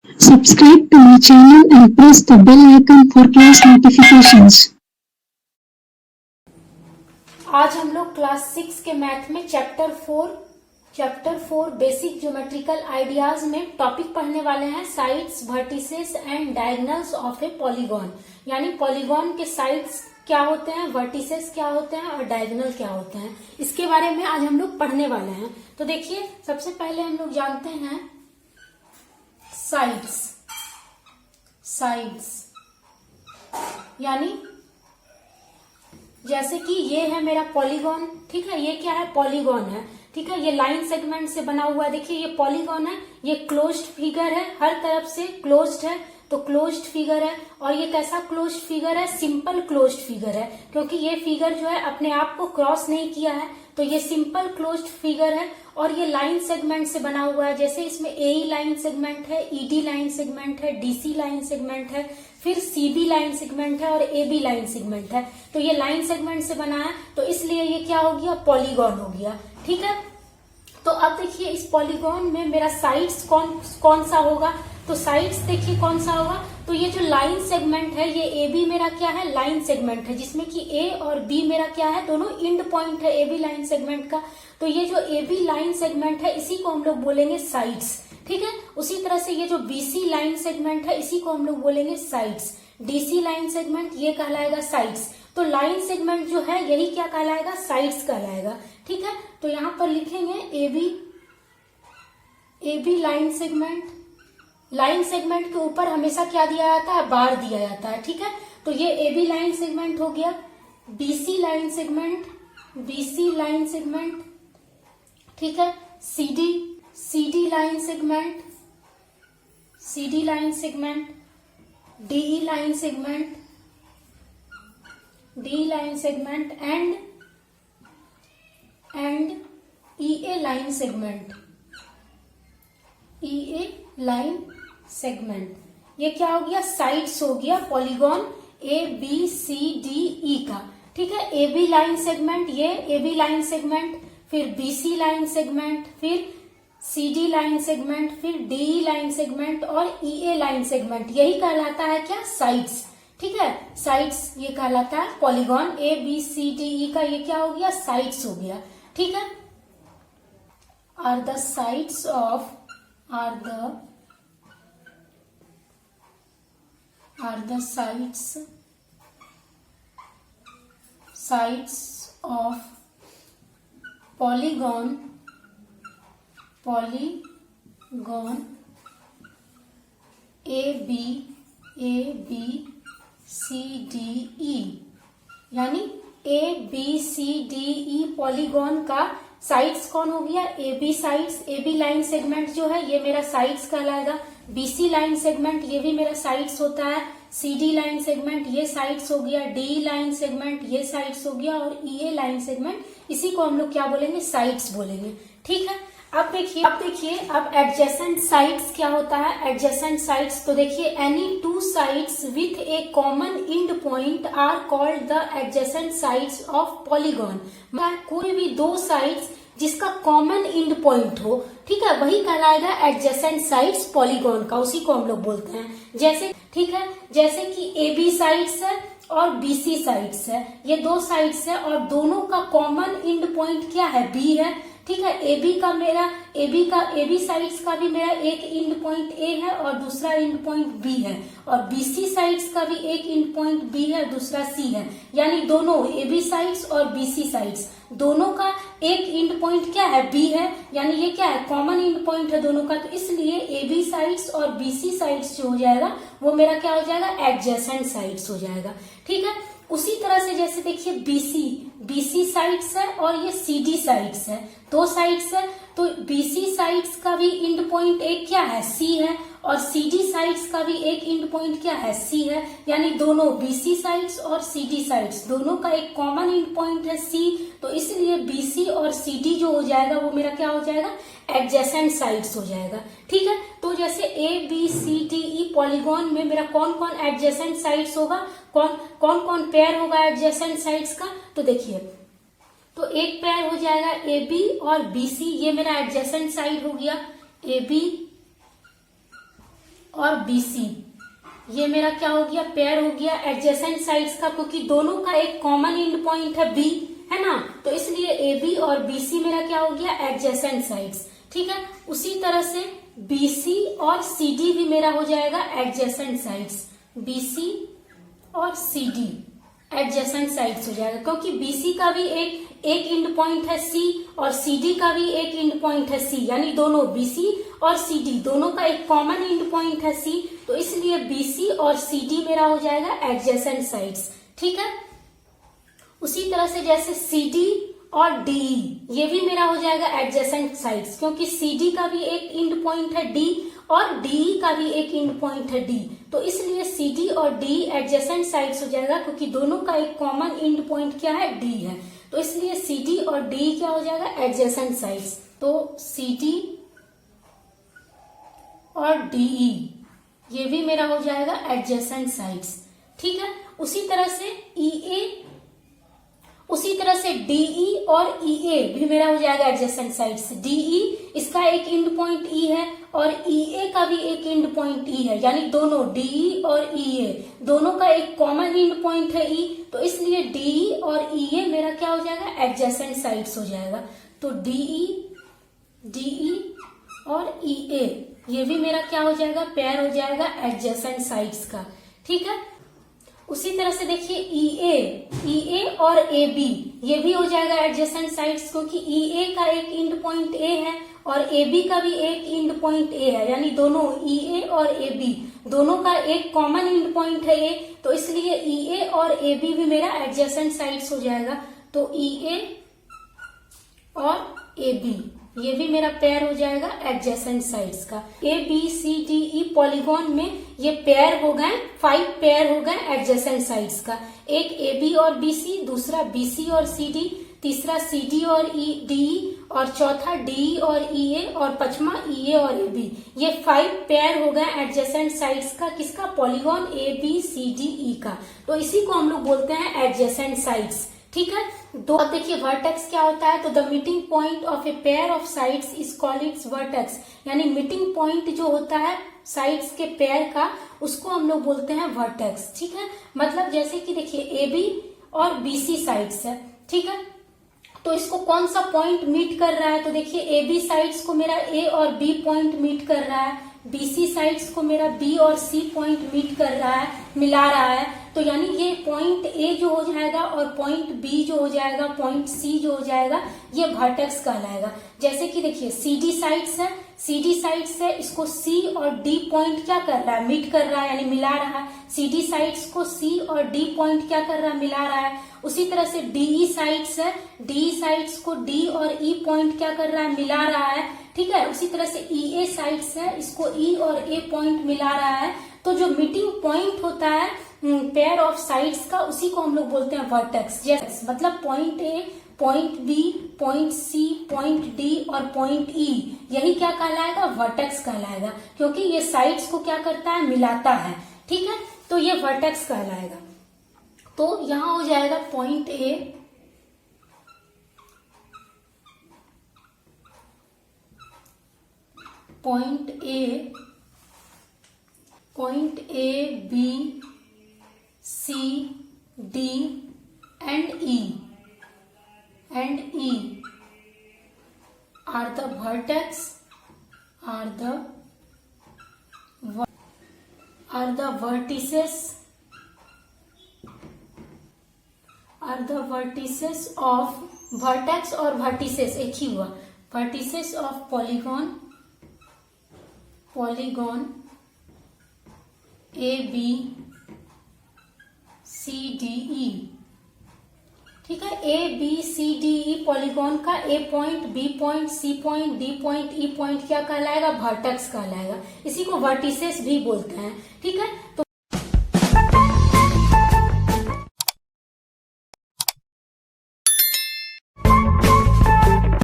Subscribe to my channel and press the bell icon for class notifications. आज हम लोग class 6 के math में चैप्टर 4 बेसिक ज्योमेट्रिकल आइडियाज में टॉपिक पढ़ने वाले हैं sides, vertices and diagonals of A polygon. यानी पॉलीगॉन के साइड्स क्या होते हैं, वर्टिसेस क्या होते हैं और डायगोनल क्या होते हैं, इसके बारे में आज हम लोग पढ़ने वाले हैं। तो देखिए, सबसे पहले हम लोग जानते हैं साइड्स यानी जैसे कि ये है मेरा पॉलीगॉन, ठीक है। ये क्या है, पॉलीगॉन है, ठीक है। ये लाइन सेगमेंट से बना हुआ है। देखिए, ये पॉलीगॉन है, ये क्लोज्ड फिगर है, हर तरफ से क्लोज्ड है, तो क्लोज्ड फिगर है। और ये कैसा क्लोज्ड फिगर है, सिंपल क्लोज्ड फिगर है, क्योंकि ये फिगर जो है अपने आप को क्रॉस नहीं किया है, तो ये सिंपल क्लोज्ड फिगर है। और ये लाइन सेगमेंट से बना हुआ है, जैसे इसमें एई लाइन सेगमेंट है, ईडी लाइन सेगमेंट है, डीसी लाइन सेगमेंट है, फिर सीबी लाइन सेगमेंट है और एबी लाइन सेगमेंट है। तो ये लाइन सेगमेंट से बना है, तो इसलिए ये क्या हो गया, पॉलीगॉन हो गया, ठीक है। तो अब देखिए, इस पॉलीगॉन में मेरा साइड्स कौन सा होगा, तो साइड्स देखिए कौन सा होगा। तो ये जो लाइन सेगमेंट है, ये ए बी मेरा क्या है, लाइन सेगमेंट है, जिसमें कि ए और बी मेरा क्या है, दोनों एंड पॉइंट है ए बी लाइन सेगमेंट का। तो ये जो ए बी लाइन सेगमेंट है, इसी को हम लोग बोलेंगे साइड्स, ठीक है। उसी तरह से ये जो बीसी लाइन सेगमेंट है, इसी को हम लोग बोलेंगे साइड्स। डीसी लाइन सेगमेंट ये कहलाएगा साइड्स। तो लाइन सेगमेंट जो है यही क्या कहलाएगा, साइड्स कहलाएगा, ठीक है। तो यहां पर लिखेंगे A B line segment. Line segment के ऊपर हमेशा क्या दिया जाता है, बार दिया जाता है, ठीक है। तो ये ए बी लाइन सेगमेंट हो गया। बीसी लाइन सेगमेंट ठीक है। CD line segment, D line segment and EA line segment. ये क्या हो गया, साइड्स हो गया polygon A B C D E का, ठीक है। ए बी लाइन सेगमेंट, ये ए बी लाइन सेगमेंट, फिर बीसी लाइन सेगमेंट, फिर सीडी लाइन सेगमेंट, फिर डी लाइन सेगमेंट और ईए लाइन सेगमेंट, यही कहलाता है क्या, साइड्स, ठीक है। साइड्स ये कहलाता है polygon A B C D E का, ये क्या हो गया, साइड्स हो गया, ठीक है। Are the sides of polygon A B C D E, यानी A B C D E polygon का साइड्स कौन हो गया, A B sides. A B line segment जो है ये मेरा साइड्स कहलाएगा। बीसी लाइन सेगमेंट ये भी मेरा साइड्स होता है। सीडी लाइन सेगमेंट ये साइड्स हो गया। डी लाइन सेगमेंट ये साइड्स हो गया। और ईए लाइन सेगमेंट, इसी को हम लोग क्या बोलेंगे, साइड्स बोलेंगे, ठीक है। अब देखिए अब एडजेसेंट साइड्स क्या होता है। एडजेसेंट साइड्स, तो देखिए, any two sides with a common end point are called the adjacent sides of polygon. कोई भी दो साइड्स जिसका कॉमन एंड पॉइंट हो, ठीक है, वही कहलाएगा एडजेसेंट साइड्स पॉलीगॉन का, उसी को हम लोग बोलते हैं। जैसे, ठीक है, जैसे कि ए बी साइड्स है और बीसी साइड्स है, ये दो साइड्स है और दोनों का कॉमन एंड पॉइंट क्या है, बी है, ठीक है। ए बी साइड्स का भी मेरा एक एंड पॉइंट ए है और दूसरा एंड पॉइंट बी है, और बीसी साइड्स का भी एक एंड पॉइंट बी है, दूसरा सी है। यानी दोनों ए बी साइड्स और बीसी साइड्स दोनों का एक एंड पॉइंट क्या है, बी है, यानी ये क्या है, कॉमन एंड पॉइंट है दोनों का। तो इसलिए ए बी साइड्स और बीसी साइड्स जो हो जाएगा वो मेरा क्या हो जाएगा, एडजेसेंट साइड्स हो जाएगा, ठीक है। उसी तरह से जैसे देखिए, बीसी साइड्स है और ये सीडी साइड्स है, दो साइड्स है। तो बीसी साइड्स का भी एंड पॉइंट एक क्या है, सी है, और सीडी साइड्स का भी एक एंड पॉइंट क्या है, सी है। यानी दोनों बीसी साइड्स और सीडी साइड्स दोनों का एक कॉमन एंड पॉइंट है सी। तो इसलिए बीसी और सीडी जो हो जाएगा वो मेरा क्या हो जाएगा, एडजेसेंट साइड्स हो जाएगा, ठीक है। तो जैसे A B C D E polygon में मेरा कौन कौन एडजेसेंट साइड्स होगा, कौन पेयर होगा एडजेसेंट साइड्स का। तो देखिए, तो एक पेयर हो जाएगा ए बी और बी सी, ये मेरा एडजेसेंट साइड हो गया। ए बी और BC, ये मेरा क्या हो गया, पेयर हो गया एडजेसेंट साइड्स का, क्योंकि दोनों का एक कॉमन एंड पॉइंट है B, है ना, तो इसलिए AB और BC मेरा क्या हो गया, एडजेसेंट साइड्स। ठीक है, उसी तरह से BC और CD भी मेरा हो जाएगा एडजेसेंट साइड्स, BC और CD एडजेसेंट साइड्स हो जाएगा, क्योंकि BC का भी एक एंड पॉइंट है C और CD का भी एक एंड पॉइंट है C, यानी दोनों BC और CD दोनों का एक कॉमन एंड पॉइंट है C, तो इसलिए BC और CD मेरा हो जाएगा एडजेसेंट साइड्स। ठीक है, उसी तरह से जैसे CD और DE ये भी मेरा हो जाएगा एडजेसेंट साइड्स, क्योंकि CD का भी एक एंड पॉइंट है D और DE का भी एक एंड पॉइंट है D, तो इसलिए CD और DE एडजेसेंट साइड्स हो जाएगा, क्योंकि दोनों का एक कॉमन एंड पॉइंट क्या है, D है, तो इसलिए CD और DE क्या हो जाएगा, एडजेसेंट साइड्स। तो CD और DE ये भी मेरा हो जाएगा एडजेसेंट साइड्स। ठीक है, उसी तरह से DE और EA भी मेरा हो जाएगा एडजेसेंट साइड्स। DE इसका एक एंड पॉइंट E है और EA का भी एक एंड पॉइंट E है, यानी दोनों DE और EA दोनों का एक कॉमन एंड पॉइंट है E, तो इसलिए DE और EA मेरा क्या हो जाएगा, एडजेसेंट साइड्स हो जाएगा। तो DE और EA ये भी मेरा क्या हो जाएगा, पेयर हो जाएगा एडजेसेंट साइड्स का। ठीक है, उसी तरह से देखिए EA और AB ये भी हो जाएगा एडजेसेंट साइड्स, क्योंकि EA का एक एंड पॉइंट A है और AB का भी एक एंड पॉइंट A है, यानी दोनों EA और AB दोनों का एक कॉमन एंड पॉइंट है A, तो इसलिए EA और AB भी मेरा एडजेसेंट साइड्स हो जाएगा। तो EA और AB ये भी मेरा पेयर हो जाएगा एडजेसेंट साइड्स का। ABCDE पॉलीगॉन में ये पेयर हो गए, 5 पेयर हो गए एडजेसेंट साइड्स का, एक AB और BC, दूसरा BC और CD, तीसरा CD और DE और चौथा DE और EA और पांचवा EA और AB, ये 5 पेयर हो गए एडजेसेंट साइड्स का, किसका, पॉलीगॉन ABCDE का, तो इसी को हम लोग बोलते हैं एडजेसेंट साइड्स। ठीक है, दो अब देखिए वर्टेक्स क्या होता है, तो the meeting point of a pair of sides is called its vertex, यानी मीटिंग पॉइंट जो होता है साइड्स के पेयर का उसको हम लोग बोलते हैं वर्टेक्स। ठीक है, मतलब जैसे कि देखिए AB और BC साइड्स है, ठीक है, तो इसको कौन सा पॉइंट मीट कर रहा है, तो देखिए AB साइड्स को मेरा A और B पॉइंट मीट कर रहा है, BC साइड्स को मेरा B और C पॉइंट मीट कर रहा है, मिला रहा है, तो यानी ये पॉइंट A जो हो जाएगा और पॉइंट B जो हो जाएगा, पॉइंट C जो हो जाएगा, ये वर्टेक्स कहलाएगा। जैसे कि देखिए CD साइड्स है, CD साइड्स है, इसको C और D पॉइंट क्या कर रहा है, मीट कर रहा है, यानी मिला रहा है। CD साइड्स को C और D पॉइंट क्या कर रहा है, मिला रहा है। उसी तरह से DE साइड्स है, DE साइड्स को D और E पॉइंट क्या कर रहा है, मिला रहा है। ठीक है, उसी तरह से EA साइड्स है, इसको E और A पॉइंट मिला रहा है। तो जो मीटिंग पॉइंट होता है पेयर ऑफ साइड्स का, उसी को हम लोग बोलते हैं वर्टेक्स। जैसे मतलब point A, point B, point C, point D और पॉइंट E, यही क्या कहलाएगा, वर्टेक्स कहलाएगा, क्योंकि ये साइड्स को क्या करता है, मिलाता है। ठीक है, तो ये वर्टेक्स कहलाएगा। तो यहां हो जाएगा point A, point A, B, C, D and E are the vertices of vertex और vertices एक ही हुआ, vertices of polygon A, B, C, D, E। ठीक है, A, B, C, D, E polygon का A point, B point, C point, D point, E point क्या कहलाएगा, vertex कहलाएगा। इसी को वर्टिसेस भी बोलते हैं। ठीक है, तो